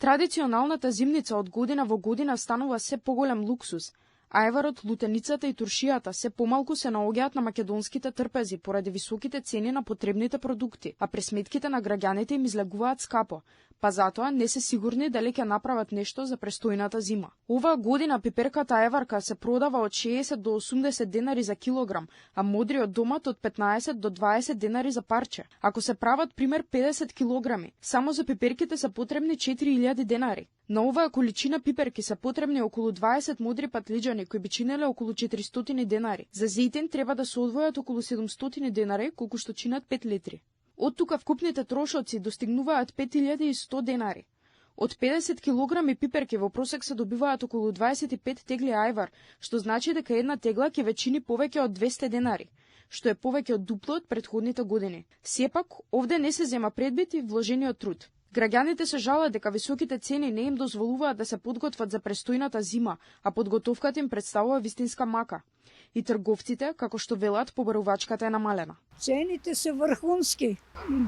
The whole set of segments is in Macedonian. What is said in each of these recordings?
Традиционалната зимница од година во година станува се поголем луксус. Ајварот, лутеницата и туршијата се помалку се наоѓаат на македонските трпези поради високите цени на потребните продукти, а пресметките на граѓаните им излегуваат скапо, па затоа не се сигурни дали ќе направат нешто за престојната зима. Оваа година пиперката ајварка се продава од 60 до 80 денари за килограм, а модриот домат од 15 до 20 денари за парче. Ако се прават пример 50 килограми, само за пиперките се потребни 4000 денари. На оваа количина пиперки се потребни околу 20 мудри патлиџани кои би чинеле околу 400 денари. За зејтин треба да се одвојат околу 700 денари, колку што чинат 5 литри. Од тука вкупните трошоци достигнуваат 5100 денари. Од 50 килограми пиперки во просек се добиваат околу 25 тегли ајвар, што значи дека една тегла ќе ве чини повеќе од 200 денари, што е повеќе од дупло од претходните години. Сепак, овде не се зема предбит и вложениот труд. Граѓаните се жалат дека високите цени не им дозволуваат да се подготват за престојната зима, а подготовката им представува вистинска мака. И трговците, како што велат, побарувачката е намалена. Цените се врхунски.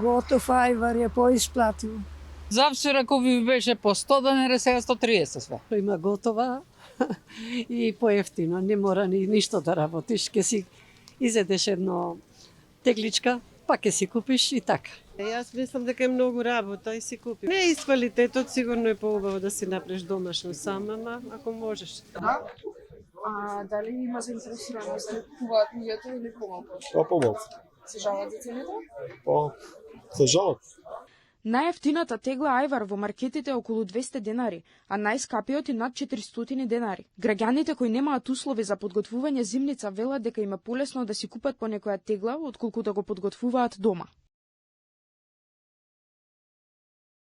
Готов ајвар е поисплативо. Завчера кој беше по 100 денара, сега 130 све. Има готова и поевтино, не мора ништо да работиш, ке си изедеш едно тегличка, па ке си купиш и така. Јас мислам дека е многу работа и си купи. Не е квалитетот, сигурно е поубаво да си направиш домашно сама, ама ако можеш. Да? А дали има заинтересираност да купуваат луѓето или помалку? Помалку. Се жалат за цените? Се жалат. Најефтината тегла ајвар во маркетите е околу 200 денари, а најскапиот е над 400 денари. Граѓаните кои немаат услови за подготвување зимница велат дека им е полесно да си купат по некоја тегла отколку да го подготвуваат дома.